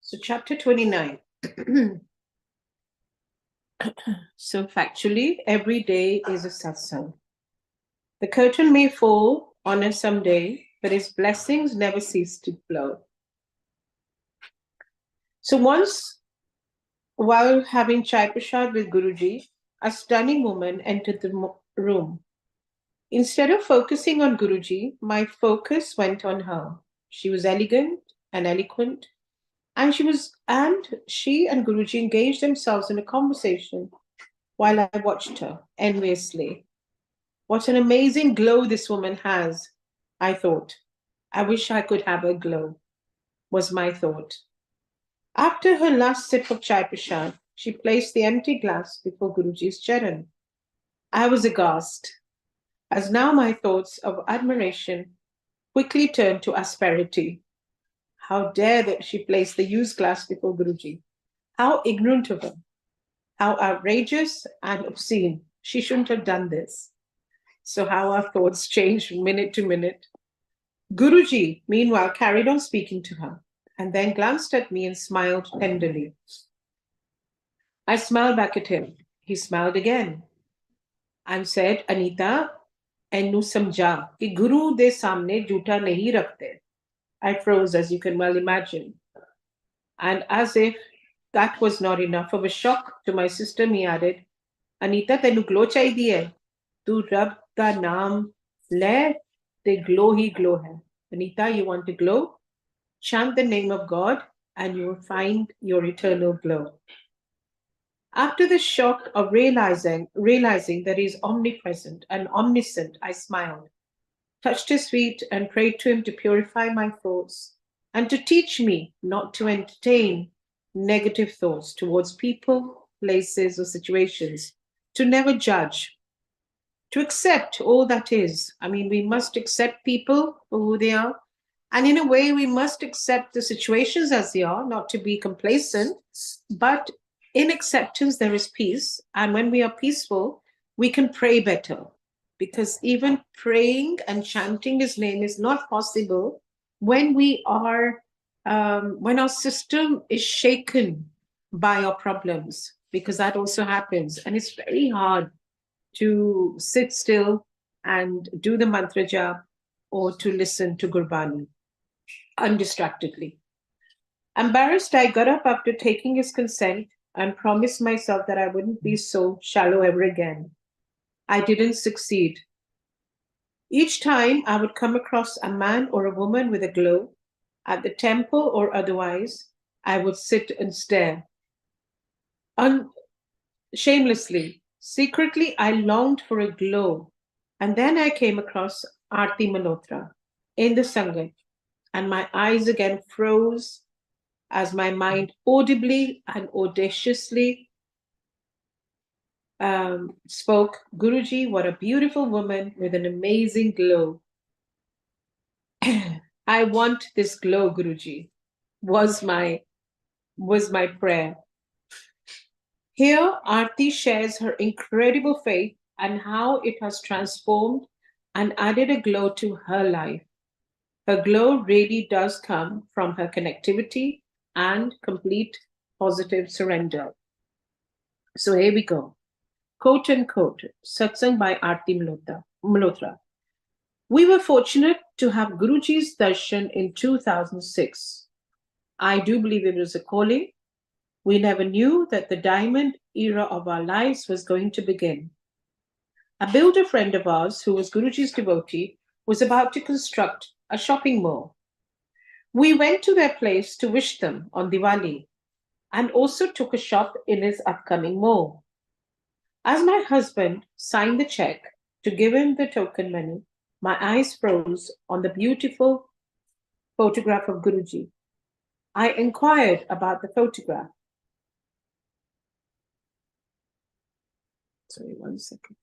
So, chapter 29. So, factually, every day is a satsang. The curtain may fall on us someday, but its blessings never cease to flow. So, once while having chai prasad with Guruji, a stunning woman entered the room. Instead of focusing on Guruji, my focus went on her. She was elegant and eloquent, and she and Guruji engaged themselves in a conversation while I watched her enviously. What an amazing glow this woman has, I thought. I wish I could have her glow, was my thought. After her last sip of chai prasad, she placed the empty glass before Guruji's charan. I was aghast, as now my thoughts of admiration quickly turned to asperity. How dare that she place the used glass before Guruji? How ignorant of her! How outrageous and obscene. She shouldn't have done this. So, how our thoughts changed minute to minute. Guruji, meanwhile, carried on speaking to her and then glanced at me and smiled tenderly. I smiled back at him. He smiled again and said, Anita, एनु समझा कि गुरु दे सामने जूठा नहीं रखते. I froze, as you can well imagine. And as if that was not enough of a shock to my system, he added, Anita, tenu glow chahiye hai. Tu Rab ka naam le, te glow hi glow hai. Anita, you want to glow? Chant the name of God and you will find your eternal glow. After the shock of realizing that he is omnipresent and omniscient, I smiled, touched his feet, and prayed to him to purify my thoughts and to teach me not to entertain negative thoughts towards people, places, or situations, to never judge, to accept all that is. I mean, we must accept people for who they are. And in a way, we must accept the situations as they are, not to be complacent. But in acceptance, there is peace. And when we are peaceful, we can pray better. Because even praying and chanting his name is not possible when when our system is shaken by our problems, because that also happens. And it's very hard to sit still and do the mantra jap or to listen to Gurbani undistractedly. Embarrassed, I got up after taking his consent and promised myself that I wouldn't be so shallow ever again. I didn't succeed. Each time I would come across a man or a woman with a glow, at the temple or otherwise, I would sit and stare. Shamelessly, secretly, I longed for a glow. And then I came across Aarti Malhotra in the Sangat, and my eyes again froze as my mind audibly and audaciously spoke, Guruji, what a beautiful woman with an amazing glow. I want this glow, Guruji, was my prayer. Here, Aarti shares her incredible faith and how it has transformed and added a glow to her life. Her glow really does come from her connectivity and complete positive surrender. So here we go. Quote unquote, Satsang by Aarti Malhotra. We were fortunate to have Guruji's darshan in 2006. I do believe it was a calling. We never knew that the diamond era of our lives was going to begin. A builder friend of ours, who was Guruji's devotee, was about to construct a shopping mall. We went to their place to wish them on Diwali and also took a shop in his upcoming mall. As my husband signed the check to give him the token money, my eyes froze on the beautiful photograph of Guruji. I inquired about the photograph. Sorry, 1 second.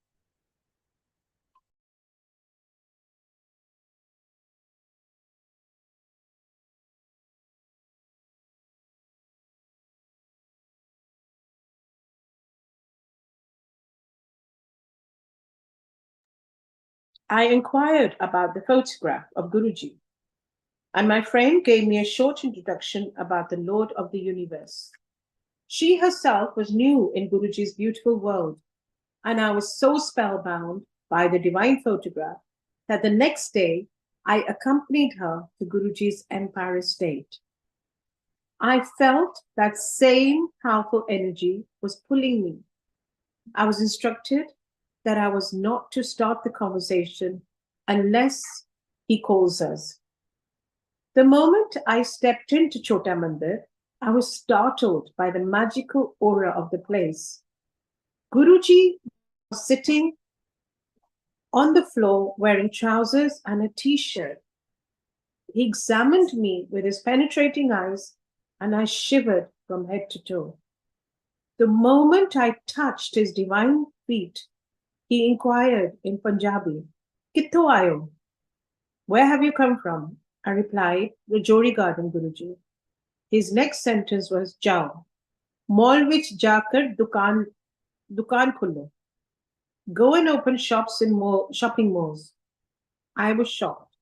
I inquired about the photograph of Guruji. and my friend gave me a short introduction about the Lord of the universe. She herself was new in Guruji's beautiful world, and I was so spellbound by the divine photograph that the next day I accompanied her to Guruji's Empire Estate. I felt that same powerful energy was pulling me. I was instructed that I was not to start the conversation unless he calls us. The moment I stepped into Chota Mandir, I was startled by the magical aura of the place. Guruji was sitting on the floor wearing trousers and a t shirt. He examined me with his penetrating eyes, and I shivered from head to toe. The moment I touched his divine feet, he inquired in Punjabi, Kitho aayo? Where have you come from? I replied, Rajori Garden, Guruji. His next sentence was, Jao, mall vich jaakar dukaan khulo. Go and open shops in shopping malls. I was shocked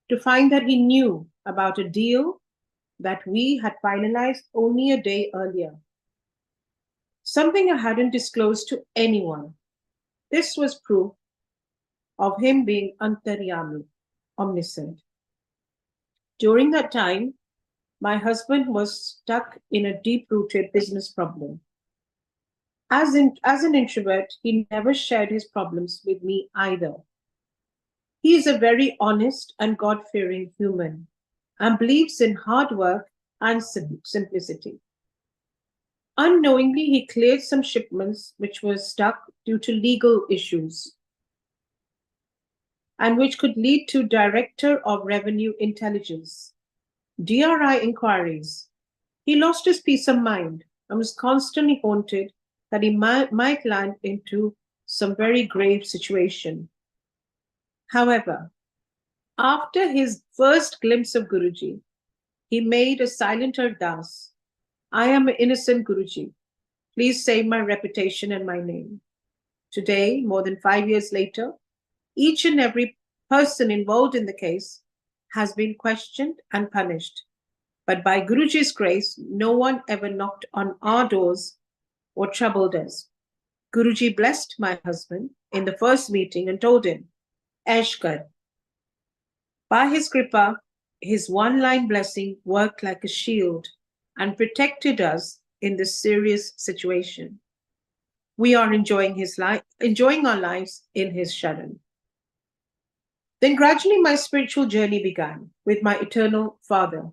to find that he knew about a deal that we had finalized only a day earlier, something I hadn't disclosed to anyone. This was proof of him being antaryami, omniscient. During that time, my husband was stuck in a deep-rooted business problem. As an introvert, he never shared his problems with me either. He is a very honest and God-fearing human and believes in hard work and simplicity. Unknowingly, he cleared some shipments which were stuck due to legal issues and which could lead to Director of Revenue Intelligence, DRI inquiries. He lost his peace of mind and was constantly haunted that he might land into some very grave situation. However, after his first glimpse of Guruji, he made a silent ardas. I am an innocent Guruji. Please save my reputation and my name. Today, more than 5 years later, each and every person involved in the case has been questioned and punished. But by Guruji's grace, no one ever knocked on our doors or troubled us. Guruji blessed my husband in the first meeting and told him, Ashkar. By his kripa, his one-line blessing worked like a shield and protected us in this serious situation. We are enjoying our lives in his sharan. Then gradually my spiritual journey began with my eternal Father.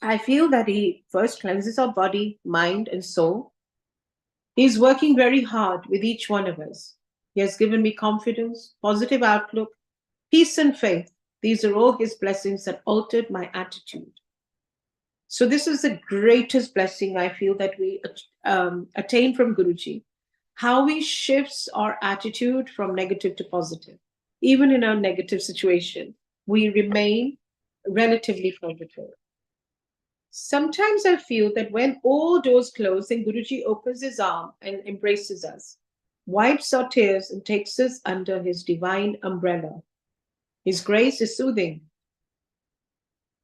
I feel that he first cleanses our body, mind, and soul. He is working very hard with each one of us. He has given me confidence, positive outlook, peace, and faith. These are all his blessings that altered my attitude. So this is the greatest blessing I feel that we attain from Guruji. How he shifts our attitude from negative to positive. Even in our negative situation, we remain relatively positive. Sometimes I feel that when all doors close and Guruji opens his arm and embraces us, wipes our tears and takes us under his divine umbrella. His grace is soothing.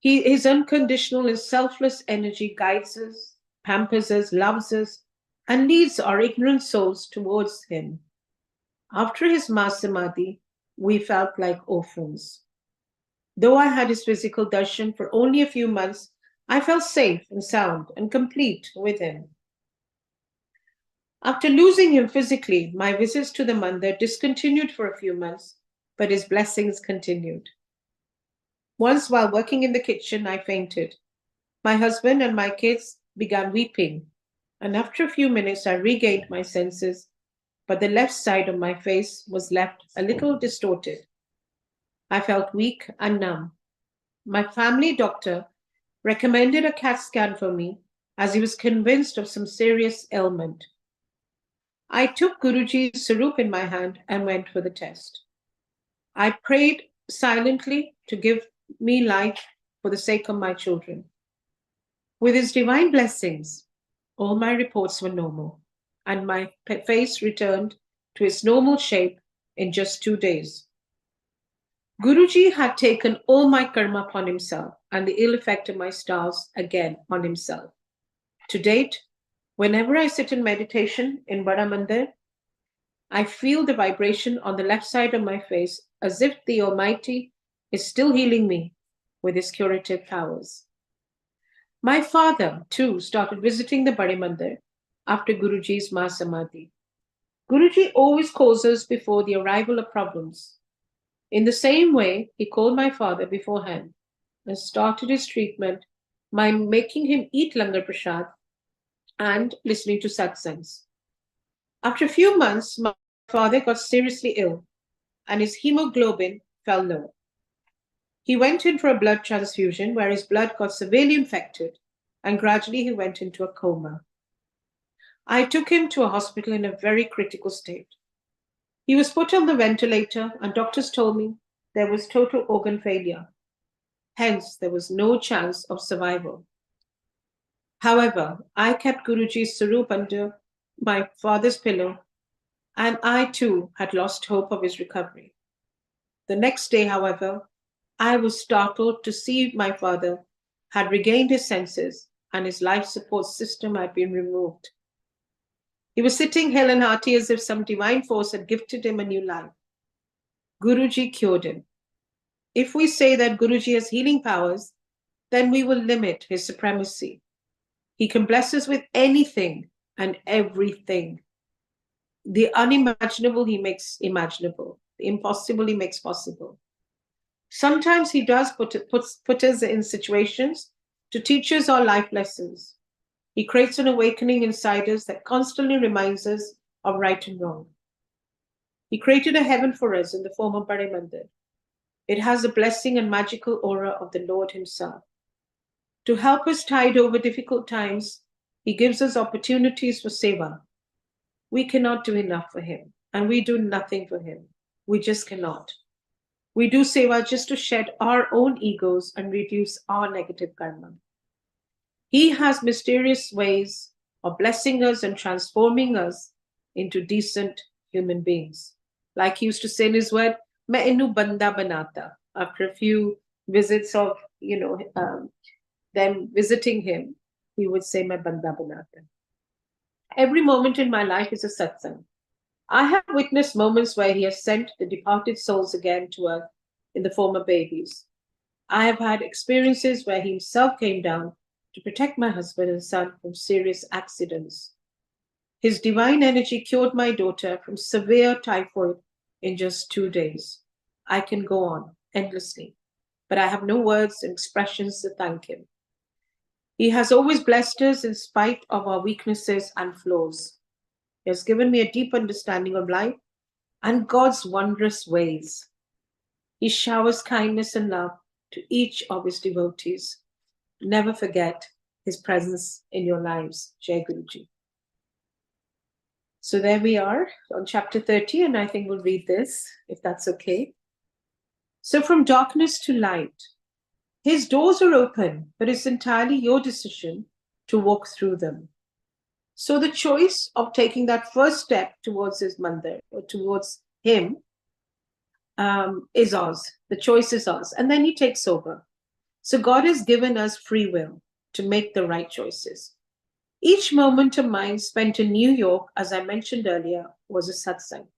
His unconditional and selfless energy guides us, pampers us, loves us, and leads our ignorant souls towards him. After his Masamadhi, we felt like orphans. Though I had his physical darshan for only a few months, I felt safe and sound and complete with him. After losing him physically, my visits to the mandir discontinued for a few months, but his blessings continued. Once, while working in the kitchen, I fainted. My husband and my kids began weeping, and after a few minutes, I regained my senses, but the left side of my face was left a little distorted. I felt weak and numb. My family doctor recommended a CAT scan for me as he was convinced of some serious ailment. I took Guruji's sarup in my hand and went for the test. I prayed silently to give me life for the sake of my children. With his divine blessings, all my reports were normal, and my face returned to its normal shape in just 2 days. Guruji had taken all my karma upon himself and the ill effect of my stars again on himself. To date, whenever I sit in meditation in Bada Mandir, I feel the vibration on the left side of my face as if the Almighty is still healing me with his curative powers. My father, too, started visiting the Bade Mandir after Guruji's Mahasamadhi. Guruji always calls us before the arrival of problems. In the same way, he called my father beforehand and started his treatment by making him eat langar prasad and listening to satsangs. After a few months, my father got seriously ill and his hemoglobin fell low. He went in for a blood transfusion where his blood got severely infected and gradually he went into a coma. I took him to a hospital in a very critical state. He was put on the ventilator and doctors told me there was total organ failure. Hence, there was no chance of survival. However, I kept Guruji's Sarup under my father's pillow and I too had lost hope of his recovery. The next day, however, I was startled to see my father had regained his senses and his life support system had been removed. He was sitting hale and hearty as if some divine force had gifted him a new life. Guruji cured him. If we say that Guruji has healing powers, then we will limit his supremacy. He can bless us with anything and everything. The unimaginable he makes imaginable. The impossible he makes possible. Sometimes he does put us in situations to teach us our life lessons. He creates an awakening inside us that constantly reminds us of right and wrong. He created a heaven for us in the form of Bade Mandir. It has the blessing and magical aura of the Lord himself. To help us tide over difficult times, he gives us opportunities for seva. We cannot do enough for him, and we do nothing for him. We just cannot. We do seva just to shed our own egos and reduce our negative karma. He has mysterious ways of blessing us and transforming us into decent human beings. Like he used to say in his word, "Main inu banda banata." After a few visits of, them visiting him, he would say, "Main banda banata." Every moment in my life is a satsang. I have witnessed moments where he has sent the departed souls again to earth in the form of babies. I have had experiences where he himself came down to protect my husband and son from serious accidents. His divine energy cured my daughter from severe typhoid in just 2 days. I can go on endlessly, but I have no words and expressions to thank him. He has always blessed us in spite of our weaknesses and flaws. He has given me a deep understanding of life and God's wondrous ways. He showers kindness and love to each of his devotees. Never forget his presence in your lives. Jai Guruji. So there we are on chapter 30, and I think we'll read this, if that's okay. So from darkness to light, his doors are open, but it's entirely your decision to walk through them. So the choice of taking that first step towards his mandir or towards him is ours. The choice is ours. And then he takes over. So God has given us free will to make the right choices. Each moment of mine spent in New York, as I mentioned earlier, was a satsang.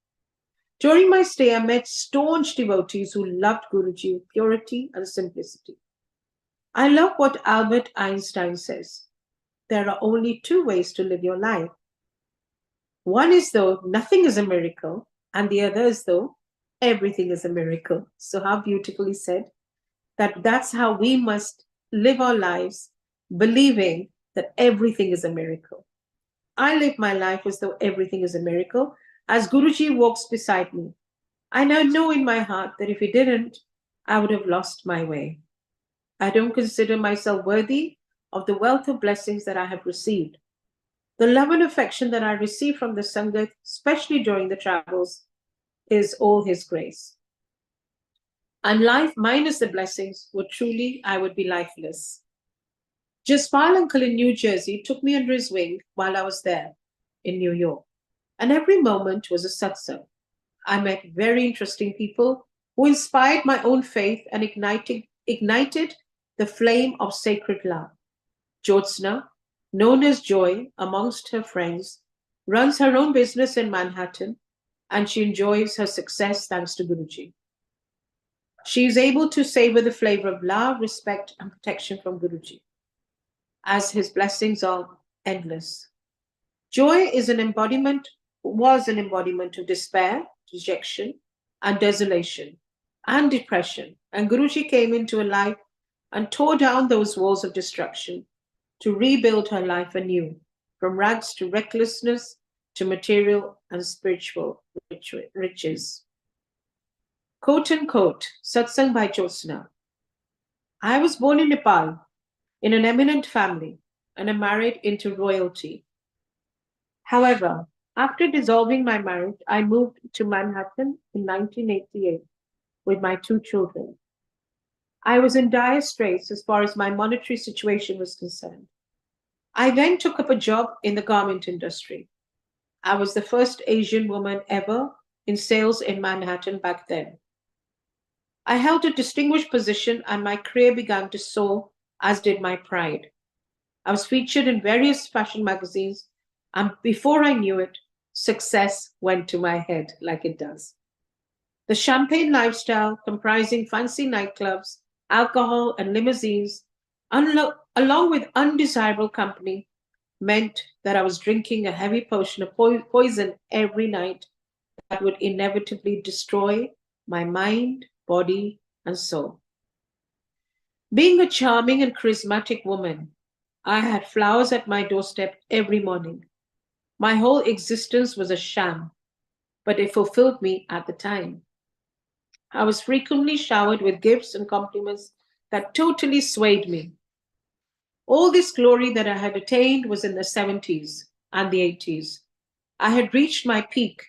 During my stay, I met staunch devotees who loved Guruji with purity and simplicity. I love what Albert Einstein says. There are only two ways to live your life. One is though nothing is a miracle, and the other is though everything is a miracle. So how beautifully said. That's how we must live our lives, believing that everything is a miracle. I live my life as though everything is a miracle, as Guruji walks beside me. I now know in my heart that if he didn't, I would have lost my way. I don't consider myself worthy of the wealth of blessings that I have received. The love and affection that I receive from the Sangat, especially during the travels, is all his grace. And life minus the blessings I would be lifeless. Jaspal uncle in New Jersey took me under his wing while I was there in New York. And every moment was a satsang. I met very interesting people who inspired my own faith and ignited the flame of sacred love. Jyotsna, known as Joy amongst her friends, runs her own business in Manhattan and she enjoys her success thanks to Guruji. She is able to savor the flavor of love, respect, and protection from Guruji, as his blessings are endless. Joy is an embodiment, was an embodiment of despair, dejection, and desolation, and depression. And Guruji came into her life and tore down those walls of destruction to rebuild her life anew, from rags to recklessness to material and spiritual riches. Quote unquote, Satsang by Jyotsna. I was born in Nepal in an eminent family and am married into royalty. However, after dissolving my marriage, I moved to Manhattan in 1988 with my two children. I was in dire straits as far as my monetary situation was concerned. I then took up a job in the garment industry. I was the first Asian woman ever in sales in Manhattan back then. I held a distinguished position and my career began to soar, as did my pride. I was featured in various fashion magazines, and before I knew it, success went to my head like it does. The champagne lifestyle, comprising fancy nightclubs, alcohol, and limousines, along with undesirable company, meant that I was drinking a heavy potion of poison every night that would inevitably destroy my mind, body, and soul. Being a charming and charismatic woman, I had flowers at my doorstep every morning. My whole existence was a sham, but it fulfilled me at the time. I was frequently showered with gifts and compliments that totally swayed me. All this glory that I had attained was in the 70s and the 80s. I had reached my peak,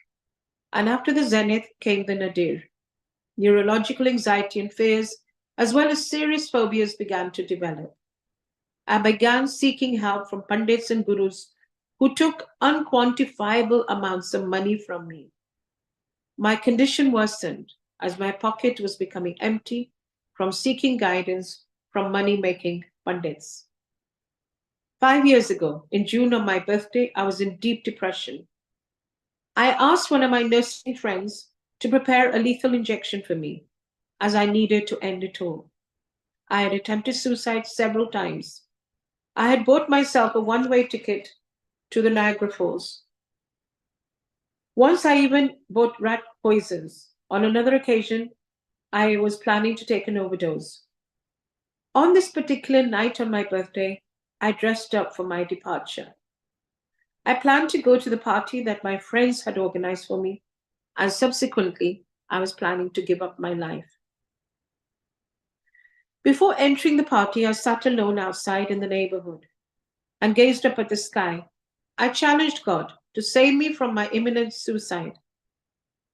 and after the zenith came the nadir. Neurological anxiety and fears, as well as serious phobias, began to develop. I began seeking help from pundits and gurus who took unquantifiable amounts of money from me. My condition worsened as my pocket was becoming empty from seeking guidance from money making pundits. 5 years ago, in June on my birthday, I was in deep depression. I asked one of my nursing friends to prepare a lethal injection for me, as I needed to end it all. I had attempted suicide several times. I had bought myself a one-way ticket to the Niagara Falls. Once I even bought rat poisons. On another occasion, I was planning to take an overdose. On this particular night on my birthday, I dressed up for my departure. I planned to go to the party that my friends had organized for me, and subsequently, I was planning to give up my life. Before entering the party, I sat alone outside in the neighborhood and gazed up at the sky. I challenged God to save me from my imminent suicide,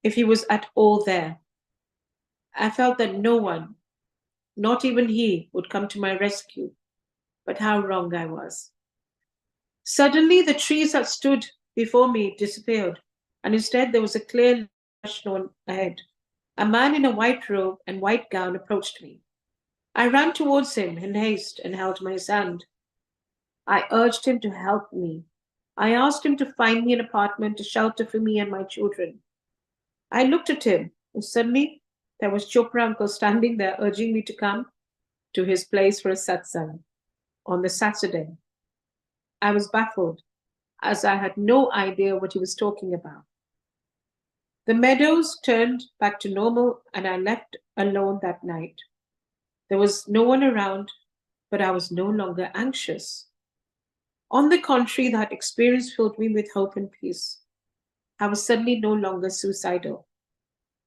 if He was at all there. I felt that no one, not even He, would come to my rescue, but how wrong I was. Suddenly, the trees that stood before me disappeared, and instead there was a clear lush lawn ahead. A man in a white robe and white gown approached me. I ran towards him in haste and held my hand. I urged him to help me. I asked him to find me an apartment, a shelter for me and my children. I looked at him, and suddenly there was Chopra uncle standing there urging me to come to his place for a satsang on the Saturday. I was baffled, as I had no idea what he was talking about. The meadows turned back to normal, and I left alone that night. There was no one around, but I was no longer anxious. On the contrary, that experience filled me with hope and peace. I was suddenly no longer suicidal.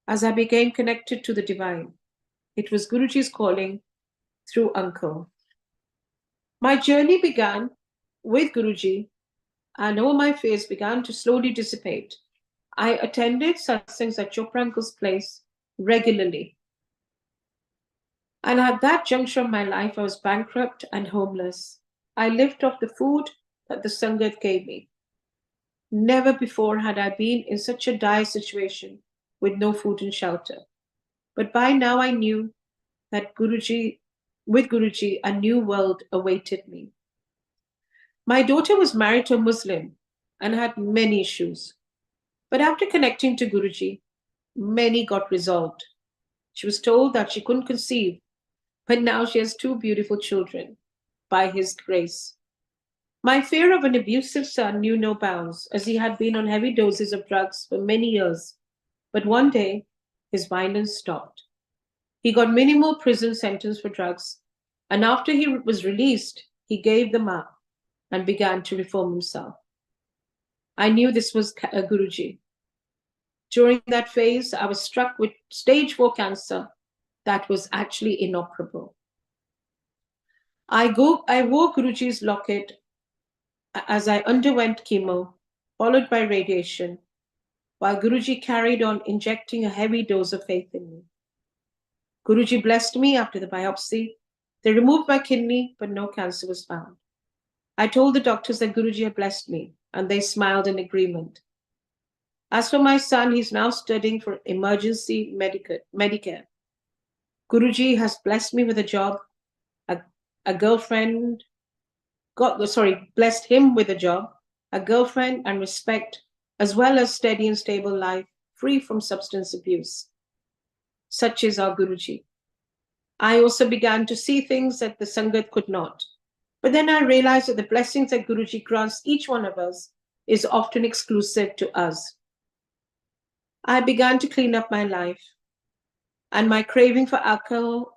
As I became connected to the divine, it was Guruji's calling through Uncle. My journey began with Guruji, and all my fears began to slowly dissipate. I attended satsangs at Chopra Uncle's place regularly. And at that juncture of my life, I was bankrupt and homeless. I lived off the food that the Sangat gave me. Never before had I been in such a dire situation with no food and shelter. But by now I knew that with Guruji, a new world awaited me. My daughter was married to a Muslim and had many issues. But after connecting to Guruji, many got resolved. She was told that she couldn't conceive, but now she has two beautiful children by his grace. My fear of an abusive son knew no bounds, as he had been on heavy doses of drugs for many years. But one day, his violence stopped. He got minimal prison sentence for drugs, and after he was released, he gave them up and began to reform himself. I knew this was Guruji. During that phase, I was struck with stage 4 cancer that was actually inoperable. I wore Guruji's locket as I underwent chemo, followed by radiation, while Guruji carried on injecting a heavy dose of faith in me. Guruji blessed me after the biopsy. They removed my kidney, but no cancer was found. I told the doctors that Guruji had blessed me, and they smiled in agreement. As for my son, he's now studying for emergency Medicare. Guruji has blessed me with a job, a girlfriend, blessed him with a job, a girlfriend, and respect, as well as steady and stable life, free from substance abuse. Such is our Guruji. I also began to see things that the Sangat could not. But then I realized that the blessings that Guruji grants each one of us is often exclusive to us. I began to clean up my life, and my craving for alcohol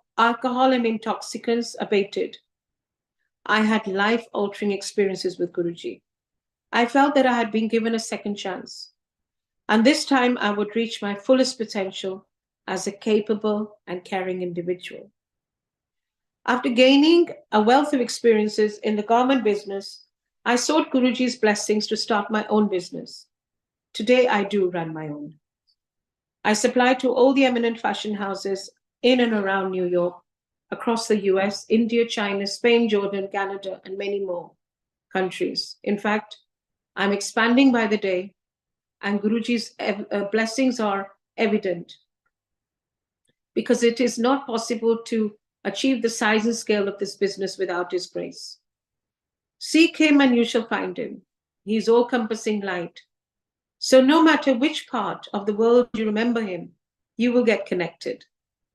and intoxicants abated. I had life-altering experiences with Guruji. I felt that I had been given a second chance, and this time I would reach my fullest potential as a capable and caring individual. After gaining a wealth of experiences in the garment business, I sought Guruji's blessings to start my own business. Today, I do run my own. I supply to all the eminent fashion houses in and around New York, across the US, India, China, Spain, Jordan, Canada, and many more countries. In fact, I'm expanding by the day, and Guruji's blessings are evident because it is not possible to achieve the size and scale of this business without his grace. Seek him and you shall find him. He is all-compassing light. So no matter which part of the world you remember him, you will get connected.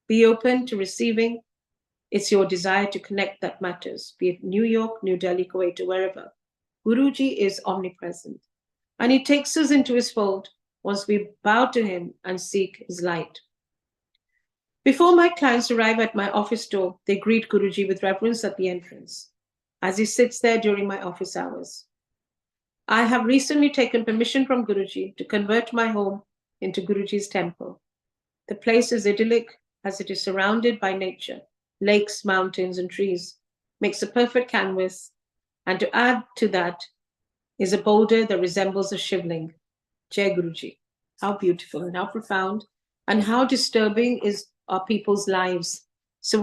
Be open to receiving. It's your desire to connect that matters, be it New York, New Delhi, Kuwait, or wherever. Guruji is omnipresent, and he takes us into his fold once we bow to him and seek his light. Before my clients arrive at my office door, they greet Guruji with reverence at the entrance, as he sits there during my office hours. I have recently taken permission from Guruji to convert my home into Guruji's temple. The place is idyllic as it is surrounded by nature, lakes, mountains, and trees, makes a perfect canvas, and to add to that is a boulder that resembles a shivling. Jai Guruji. How beautiful and how profound and how disturbing are people's lives. So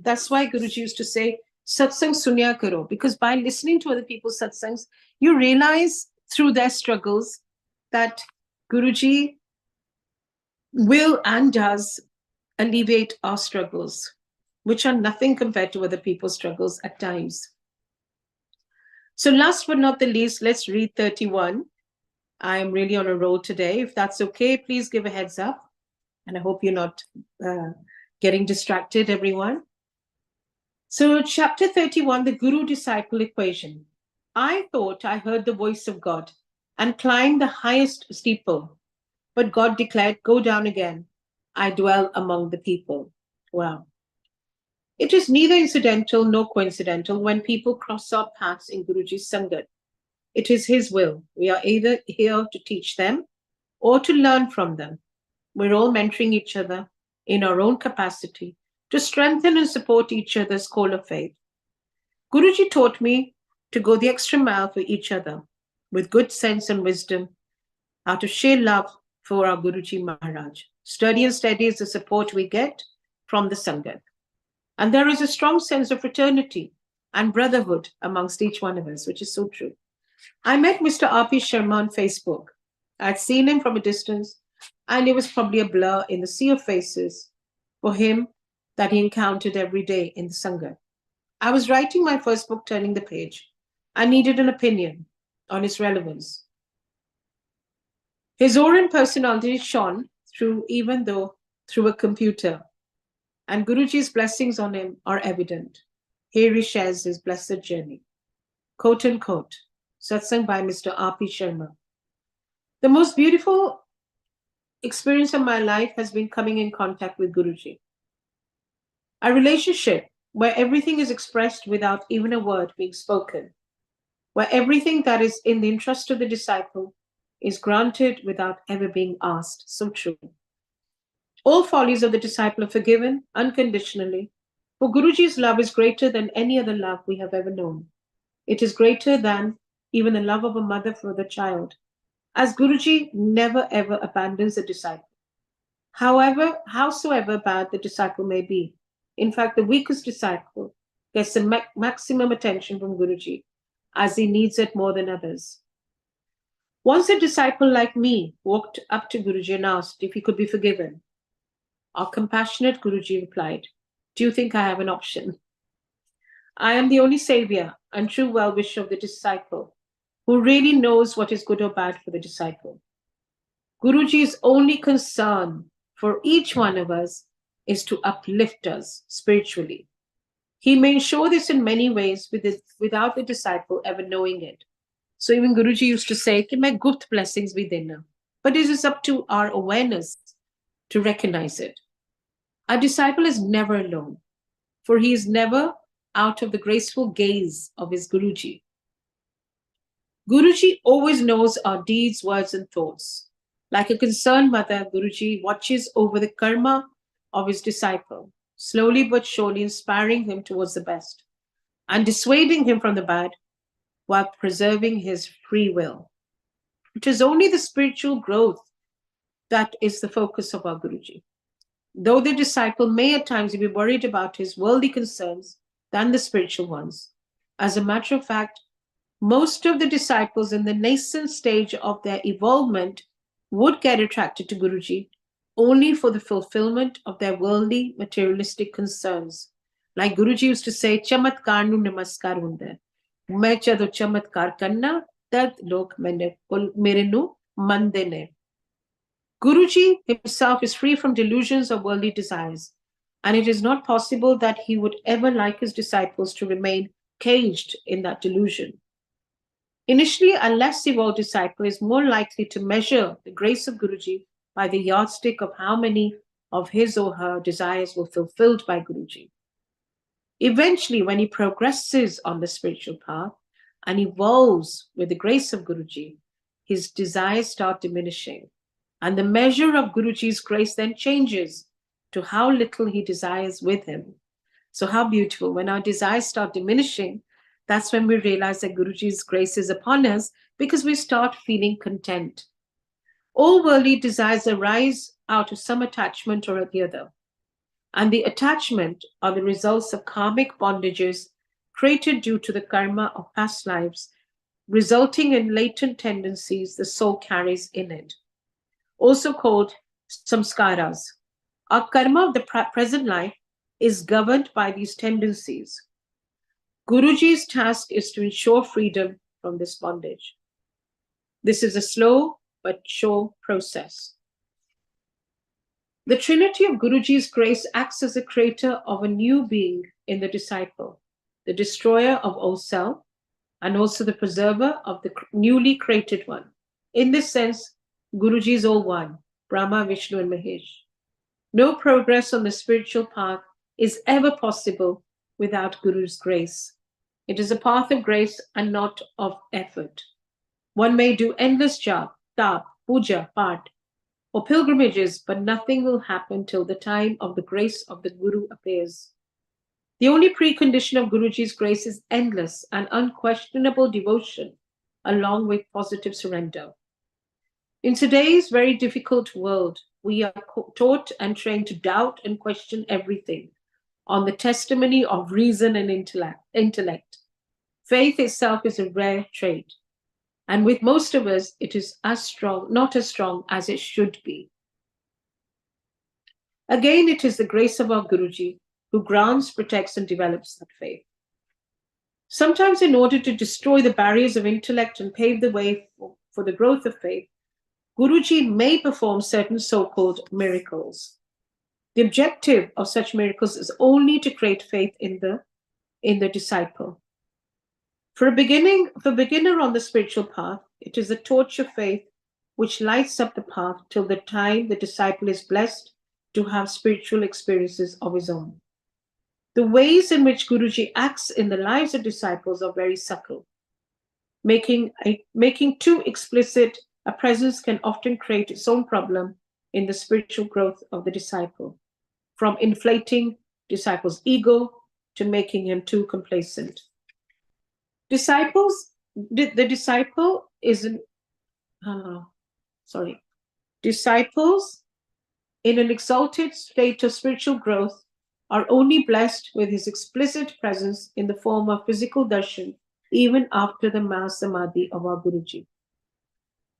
that's why Guruji used to say, satsang sunya karo, because by listening to other people's satsangs, you realize through their struggles that Guruji will and does alleviate our struggles, which are nothing compared to other people's struggles at times. So last but not the least, let's read 31. I am really on a roll today. If that's okay, please give a heads up. And I hope you're not getting distracted, everyone. So chapter 31, the Guru-disciple equation. I thought I heard the voice of God and climbed the highest steeple, but God declared, go down again. I dwell among the people. Wow. It is neither incidental nor coincidental when people cross our paths in Guruji's Sangat. It is his will. We are either here to teach them or to learn from them. We're all mentoring each other in our own capacity to strengthen and support each other's call of faith. Guruji taught me to go the extra mile for each other with good sense and wisdom out of sheer love for our Guruji Maharaj. Study and steady is the support we get from the Sangat. And there is a strong sense of fraternity and brotherhood amongst each one of us, which is so true. I met Mr. R.P. Sharma on Facebook. I'd seen him from a distance, and it was probably a blur in the sea of faces. for him that he encountered every day in the Sangha. I was writing my first book, turning the page. I needed an opinion on its relevance. His aura and personality shone through, even though through a computer, and Guruji's blessings on him are evident. Here he shares his blessed journey. Quote unquote, Satsang by Mr. R.P. Sharma. The most beautiful experience of my life has been coming in contact with Guruji. A relationship where everything is expressed without even a word being spoken, where everything that is in the interest of the disciple is granted without ever being asked. So true. All follies of the disciple are forgiven unconditionally, for Guruji's love is greater than any other love we have ever known. It is greater than even the love of a mother for the child, as Guruji never ever abandons a disciple. However, howsoever bad the disciple may be, in fact, the weakest disciple gets the maximum attention from Guruji, as he needs it more than others. Once a disciple like me walked up to Guruji and asked if he could be forgiven. Our compassionate Guruji replied, "Do you think I have an option? I am the only savior and true well-wisher of the disciple, who really knows what is good or bad for the disciple. Guruji's only concern for each one of us is to uplift us spiritually. He may show this in many ways without the disciple ever knowing it. So even Guruji used to say, "Ki main gupt blessings bhi dena." But it is up to our awareness to recognize it. Our disciple is never alone, for he is never out of the graceful gaze of his Guruji. Guruji always knows our deeds, words, and thoughts. Like a concerned mother, Guruji watches over the karma of his disciple, slowly but surely inspiring him towards the best and dissuading him from the bad while preserving his free will. It is only the spiritual growth that is the focus of our Guruji. Though the disciple may at times be worried about his worldly concerns than the spiritual ones, as a matter of fact, most of the disciples in the nascent stage of their evolvement would get attracted to Guruji only for the fulfillment of their worldly materialistic concerns. Like Guruji used to say, "Chamatkar nu namaskar hunda. Main jadon chamatkar karna, tad log mere nu mande ne." Guruji himself is free from delusions or worldly desires, and it is not possible that he would ever like his disciples to remain caged in that delusion. Initially, a less evolved disciple is more likely to measure the grace of Guruji by the yardstick of how many of his or her desires were fulfilled by Guruji. Eventually, when he progresses on the spiritual path and evolves with the grace of Guruji, his desires start diminishing. And the measure of Guruji's grace then changes to how little he desires with him. So how beautiful. When our desires start diminishing, that's when we realize that Guruji's grace is upon us, because we start feeling content. All worldly desires arise out of some attachment or the other. And the attachment are the results of karmic bondages created due to the karma of past lives, resulting in latent tendencies the soul carries in it, also called samskaras. Our karma of the present life is governed by these tendencies. Guruji's task is to ensure freedom from this bondage. This is a slow but sure process. The Trinity of Guruji's grace acts as a creator of a new being in the disciple, the destroyer of old self, and also the preserver of the newly created one. In this sense, Guruji is all one, Brahma, Vishnu, and Mahesh. No progress on the spiritual path is ever possible without Guru's grace. It is a path of grace and not of effort. One may do endless japa, tap, puja, part, or pilgrimages, but nothing will happen till the time of the grace of the Guru appears. The only precondition of Guruji's grace is endless and unquestionable devotion, along with positive surrender. In today's very difficult world, we are taught and trained to doubt and question everything on the testimony of reason and intellect. Faith itself is a rare trait, and with most of us, it is not as strong as it should be. Again, it is the grace of our Guruji who grants, protects, and develops that faith. Sometimes, in order to destroy the barriers of intellect and pave the way for the growth of faith, Guruji may perform certain so called miracles. The objective of such miracles is only to create faith in the disciple. For a beginner on the spiritual path, it is the torch of faith which lights up the path till the time the disciple is blessed to have spiritual experiences of his own. The ways in which Guruji acts in the lives of disciples are very subtle. Making too explicit a presence can often create its own problem in the spiritual growth of the disciple, from inflating disciple's ego to making him too complacent. The disciple isn't, disciples in an exalted state of spiritual growth are only blessed with his explicit presence in the form of physical darshan, even after the Mahasamadhi of our Guruji.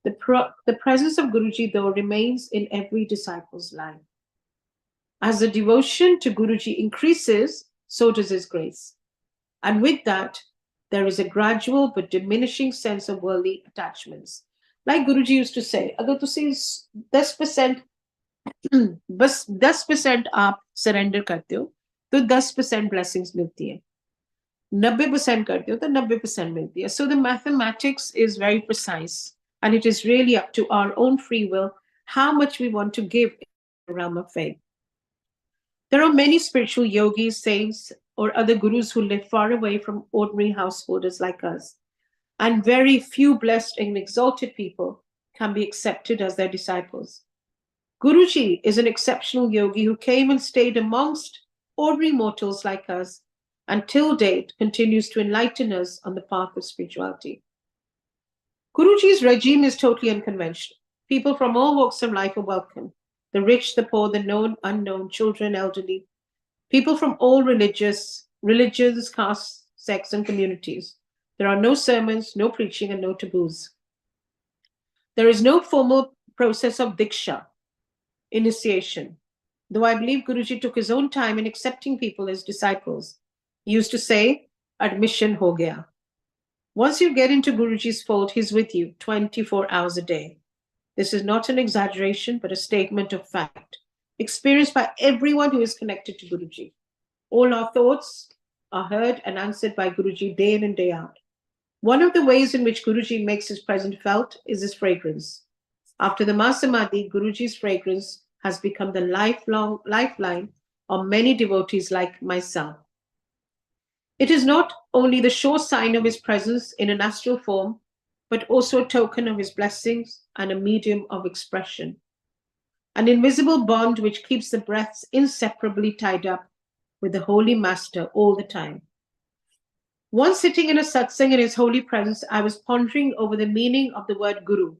The presence of Guruji, though, remains in every disciple's life. As the devotion to Guruji increases, so does his grace. And with that, there is a gradual but diminishing sense of worldly attachments. Like Guruji used to say, अगर तुसी 10% बस 10% आप surrender करते हो तो 10% blessings मिलती है, 90% करते हो तो 90% मिलती है. So the mathematics is very precise, and it is really up to our own free will how much we want to give in the realm of faith. There are many spiritual yogis, saints, or other gurus who live far away from ordinary householders like us, and very few blessed and exalted people can be accepted as their disciples. Guruji is an exceptional yogi who came and stayed amongst ordinary mortals like us, and till date continues to enlighten us on the path of spirituality. Guruji's regime is totally unconventional. People from all walks of life are welcome. The rich, the poor, the known, unknown, children, elderly, people from all religions, castes, sects, and communities. There are no sermons, no preaching, and no taboos. There is no formal process of diksha, initiation, though I believe Guruji took his own time in accepting people as disciples. He used to say, admission ho gaya. Once you get into Guruji's fold, he's with you 24 hours a day. This is not an exaggeration, but a statement of fact, experienced by everyone who is connected to Guruji. All our thoughts are heard and answered by Guruji day in and day out. One of the ways in which Guruji makes his presence felt is his fragrance. After the Mahasamadhi, Guruji's fragrance has become the lifeline of many devotees like myself. It is not only the sure sign of his presence in an astral form, but also a token of his blessings and a medium of expression. An invisible bond which keeps the breaths inseparably tied up with the Holy Master all the time. Once sitting in a satsang in his holy presence, I was pondering over the meaning of the word Guru,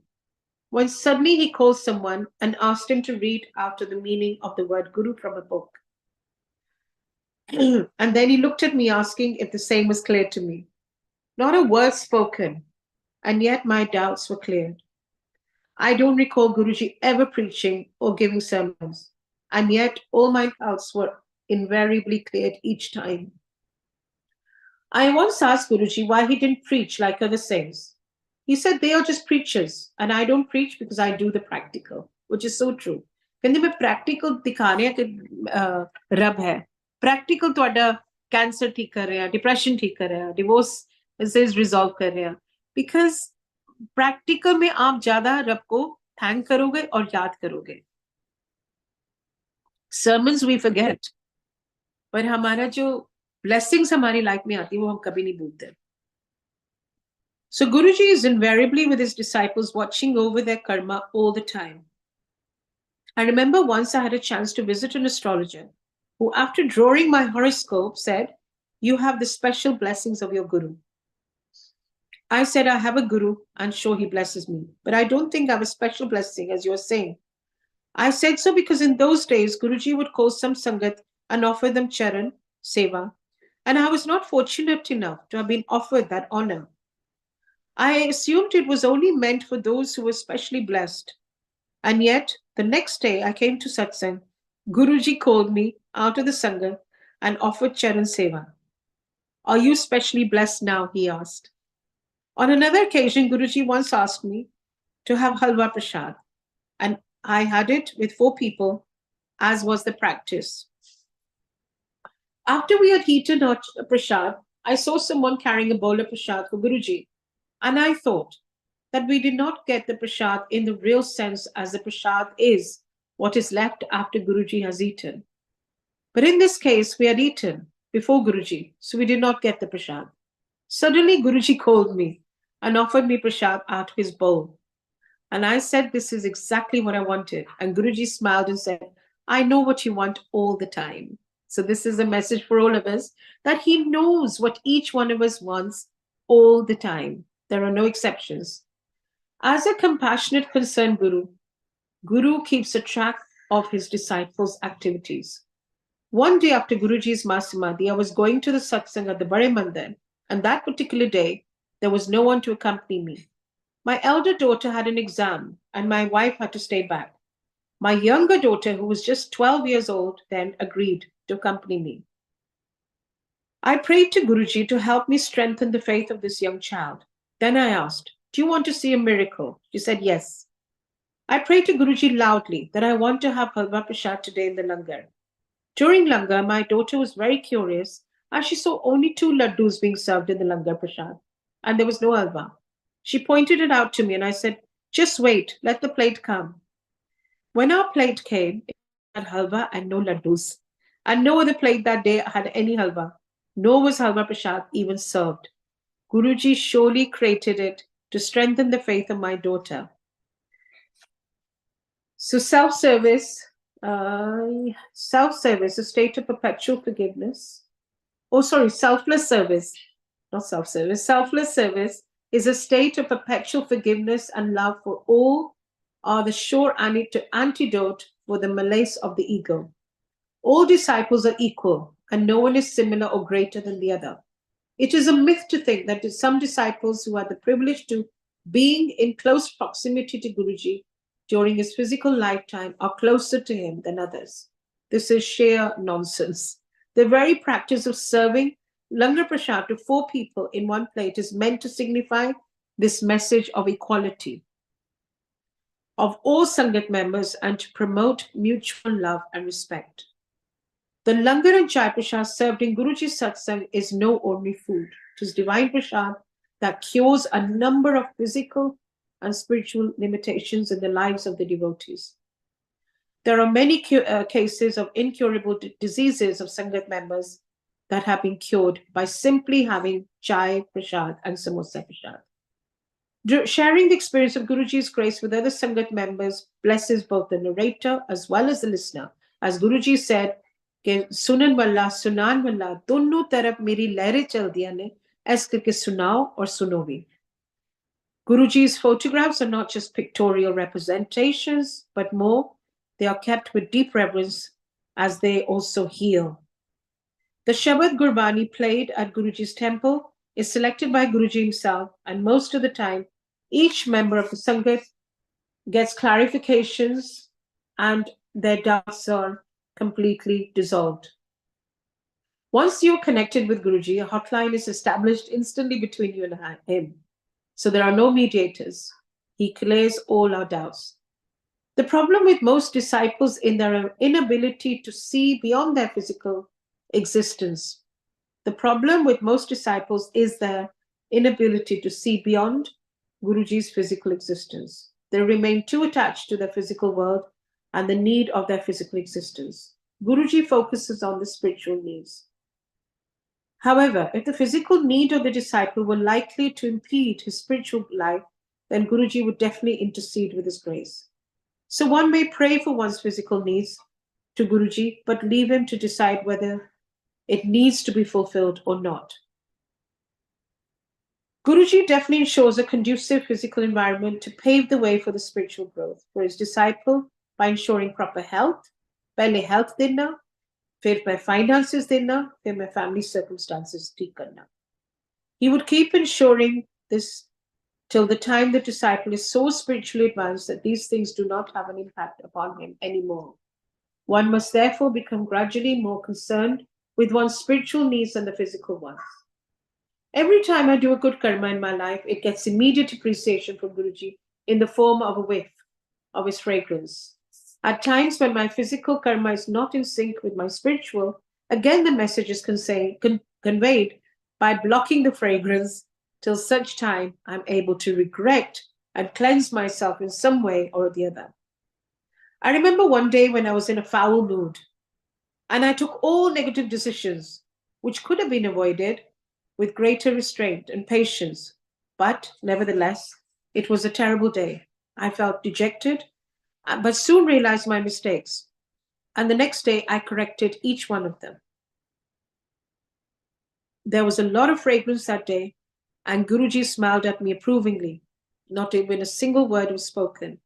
when suddenly he called someone and asked him to read out the meaning of the word Guru from a book. And then he looked at me asking if the same was clear to me. Not a word spoken, and yet my doubts were cleared. I don't recall Guruji ever preaching or giving sermons, and yet all my doubts were invariably cleared each time. I once asked Guruji why he didn't preach like other saints. He said they are just preachers, and I don't preach because I do the practical, which is so true. कहंदे मैं practical दिखा रहा कि रब है. Practical ਤੁਹਾਡਾ cancer ठीक कर रहे हैं, डिप्रेशन ठीक कर रहे हैं, डिवोर्स रिजॉल्व कर रहे हैं. Because practical में आप ज्यादा रब को थैंक करोगे और याद करोगे. Sermons we forget, पर हमारा जो blessings हमारी लाइफ में आती है वो हम कभी नहीं भूलते. So Guruji is invariably with his disciples, watching over their karma all the time. I remember once I had a chance to visit an astrologer who, after drawing my horoscope, said, "You have the special blessings of your Guru." I said, "I have a Guru, and sure he blesses me, but I don't think I have a special blessing as you are saying." I said so because in those days, Guruji would call some Sangat and offer them charan, seva, and I was not fortunate enough to have been offered that honor. I assumed it was only meant for those who were specially blessed. And yet, the next day I came to satsang Guruji called me out of the Sangha and offered Charan Seva. Are you specially blessed now? He asked. On another occasion, Guruji once asked me to have halwa prasad, and I had it with 4 people, as was the practice. After we had eaten our prasad, I saw someone carrying a bowl of prasad for Guruji, and I thought that we did not get the prasad in the real sense, as the prasad is what is left after Guruji has eaten. But in this case, we had eaten before Guruji, so we did not get the prasad. Suddenly, Guruji called me and offered me prasad out of his bowl. And I said, this is exactly what I wanted. And Guruji smiled and said, I know what you want all the time. So this is a message for all of us, that he knows what each one of us wants all the time. There are no exceptions. As a compassionate, concerned Guru keeps a track of his disciples' activities. One day after Guruji's Masamadhi, I was going to the satsang at the Bare Mandir, and that particular day, there was no one to accompany me. My elder daughter had an exam, and my wife had to stay back. My younger daughter, who was just 12 years old then, agreed to accompany me. I prayed to Guruji to help me strengthen the faith of this young child. Then I asked, do you want to see a miracle? She said, yes. I prayed to Guruji loudly that I want to have halwa prasad today in the langar. During langar, my daughter was very curious as she saw only 2 laddus being served in the langar prasad, and there was no halwa. She pointed it out to me, and I said, just wait, let the plate come. When our plate came, it had halwa and no laddus. And no other plate that day had any halwa. Nor was halwa prasad even served. Guruji surely created it to strengthen the faith of my daughter. So self-service, a state of perpetual forgiveness. Oh, sorry, selfless service, not self-service. Selfless service is a state of perpetual forgiveness and love for all, are the sure antidote for the malaise of the ego. All disciples are equal, and no one is similar or greater than the other. It is a myth to think that some disciples who had the privilege to being in close proximity to Guruji during his physical lifetime are closer to him than others. This is sheer nonsense. The very practice of serving langar prasad to 4 people in one plate is meant to signify this message of equality of all Sangat members and to promote mutual love and respect. The langar and chai prasad served in Guruji's satsang is no ordinary food. It is divine prasad that cures a number of physical and spiritual limitations in the lives of the devotees. There are many cases of incurable diseases of Sangat members that have been cured by simply having chai prasad and samosa prasad. Sharing the experience of Guruji's grace with other Sangat members blesses both the narrator as well as the listener. As Guruji said, कि सुनन वाला सुनान वाला दोनों तरफ मेरी लहरें चल दिया ने ऐस करके सुनाओ और सुनो भी. Guruji's photographs are not just pictorial representations, but more, they are kept with deep reverence as they also heal. The Shabad Gurbani played at Guruji's temple is selected by Guruji himself, and most of the time, each member of the Sangat gets clarifications and their doubts are completely dissolved. Once you're connected with Guruji, a hotline is established instantly between you and him. So there are no mediators. He clears all our doubts. The problem with most disciples in their inability to see beyond their physical existence. The problem with most disciples is their inability to see beyond Guruji's physical existence. They remain too attached to their physical world and the need of their physical existence. Guruji focuses on the spiritual needs. However, if the physical need of the disciple were likely to impede his spiritual life, then Guruji would definitely intercede with his grace. So one may pray for one's physical needs to Guruji, but leave him to decide whether it needs to be fulfilled or not. Guruji definitely ensures a conducive physical environment to pave the way for the spiritual growth for his disciple by ensuring proper health. पहले health देना, फिर मैं finances देना, फिर मैं family circumstances ठीक करना. He would keep ensuring this till the time the disciple is so spiritually advanced that these things do not have an impact upon him anymore. One must therefore become gradually more concerned with one's spiritual needs than the physical ones. Every time I do a good karma in my life, it gets immediate appreciation from Guruji in the form of a whiff of his fragrance. At times when my physical karma is not in sync with my spiritual, again the message is conveyed by blocking the fragrance till such time I'm able to regret and cleanse myself in some way or the other. I remember one day when I was in a foul mood and I took all negative decisions, which could have been avoided with greater restraint and patience. But nevertheless, it was a terrible day. I felt dejected, but soon realized my mistakes. And the next day, I corrected each one of them. There was a lot of fragrance that day, and Guruji smiled at me approvingly. Not even a single word was spoken,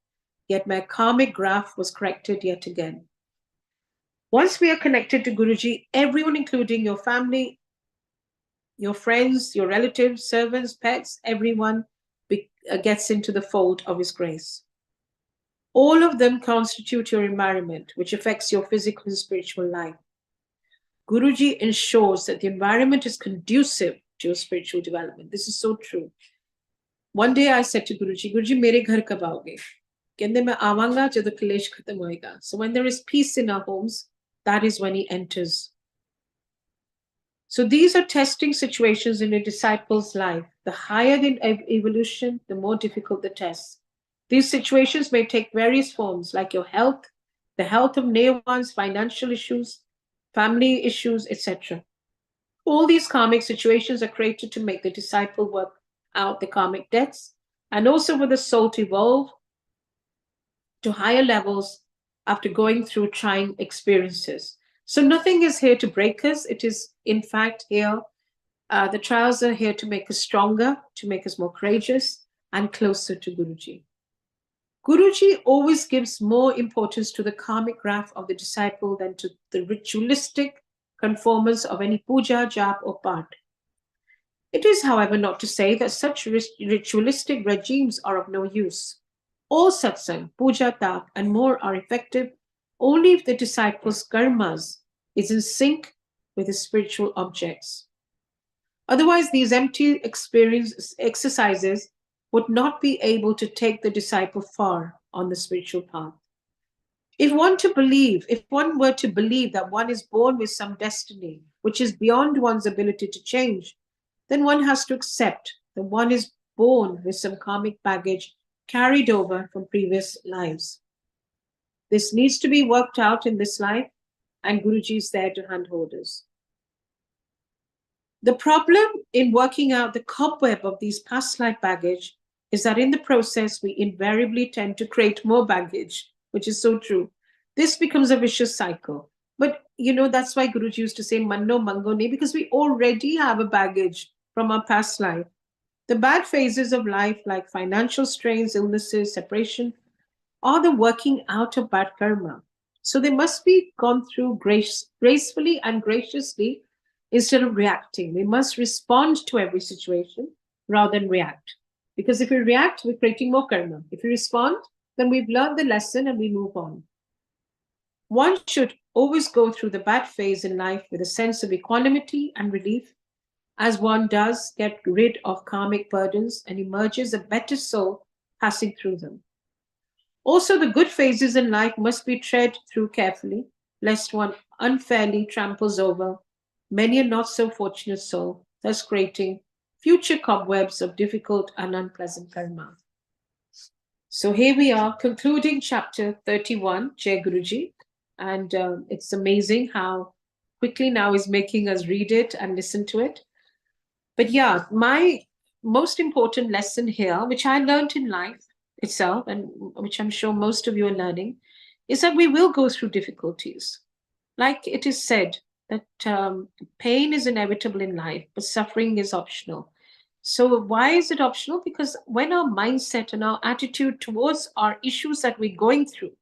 yet my karmic graph was corrected yet again. Once we are connected to Guruji, everyone, including your family, your friends, your relatives, servants, pets, everyone gets into the fold of His grace. All of them constitute your environment, which affects your physical and spiritual life. Guruji ensures that the environment is conducive to your spiritual development. This is so true. One day I said to Guruji, Guruji, mere ghar kab aoge? Kehinde main aavanga jad kalesh khatam hoega. So when there is peace in our homes, that is when He enters. So these are testing situations in a disciple's life. The higher the evolution, the more difficult the test. These situations may take various forms, like your health, the health of near ones, financial issues, family issues, etc. All these karmic situations are created to make the disciple work out the karmic debts and also for the soul to evolve to higher levels after going through trying experiences. So nothing is here to break us. It is, in fact, here. The trials are here to make us stronger, to make us more courageous and closer to Guruji. Guruji always gives more importance to the karmic graph of the disciple than to the ritualistic conformance of any puja, jap, or part. It is, however, not to say that such ritualistic regimes are of no use. All satsang, puja, tap, and more are effective only if the disciple's karmas is in sync with his spiritual objects. Otherwise, these empty exercises would not be able to take the disciple far on the spiritual path. If one were to believe that one is born with some destiny which is beyond one's ability to change, then one has to accept that one is born with some karmic baggage carried over from previous lives. This needs to be worked out in this life, and Guruji is there to handhold us. The problem in working out the cobweb of these past life baggage is that in the process, we invariably tend to create more baggage, which is so true. This becomes a vicious cycle. But, that's why Guruji used to say, Manno Mango Ne, because we already have a baggage from our past life. The bad phases of life, like financial strains, illnesses, separation, are the working out of bad karma. So they must be gone through gracefully and graciously instead of reacting. We must respond to every situation rather than react. Because if we react, we're creating more karma. If we respond, then we've learned the lesson and we move on. One should always go through the bad phase in life with a sense of equanimity and relief, as one does get rid of karmic burdens and emerges a better soul passing through them. Also, the good phases in life must be tread through carefully, lest one unfairly tramples over many a not so fortunate soul, thus creating future cobwebs of difficult and unpleasant karma. So here we are concluding chapter 31, Jai Guruji, and it's amazing how quickly now is making us read it and listen to it. But yeah, my most important lesson here, which I learned in life itself, and which I'm sure most of you are learning, is that we will go through difficulties. Like it is said, that pain is inevitable in life, but suffering is optional. So, why is it optional? Because when our mindset and our attitude towards our issues that we're going through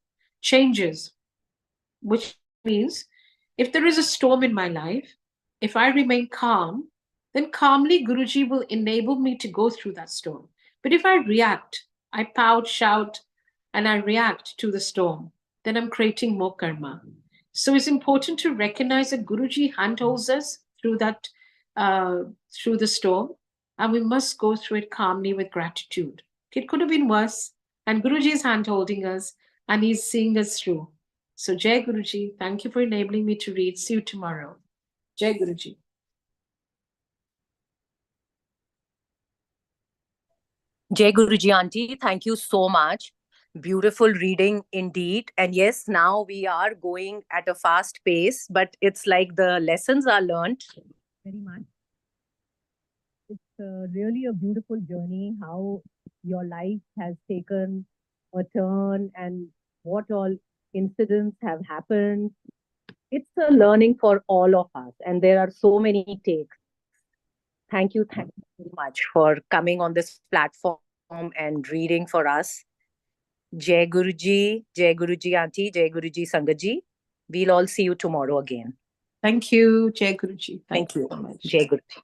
changes, which means if there is a storm in my life, if I remain calm, then calmly Guruji will enable me to go through that storm. But if I react, I pout, shout, and I react to the storm, then I'm creating more karma. So it's important to recognize that Guruji handholds us through that, uh, through the storm, and we must go through it calmly with gratitude. It could have been worse, and Guruji is handholding us, and he's seeing us through. So Jai Guruji, thank you for enabling me to read. See you tomorrow. Jai Guruji. Jai Guruji Auntie, thank you so much. Beautiful reading indeed. And yes, now we are going at a fast pace, but it's like the lessons are learned very much. It's really a beautiful journey how your life has taken a turn and what all incidents have happened. It's a learning for all of us, and there are so many takes. Thank you very much for coming on this platform and reading for us. Jai Guruji Auntie, Jai Guruji Sangaji. We'll all see you tomorrow again. Thank you, Jai Guruji. Thank Thank you you. so much. Jai Guruji.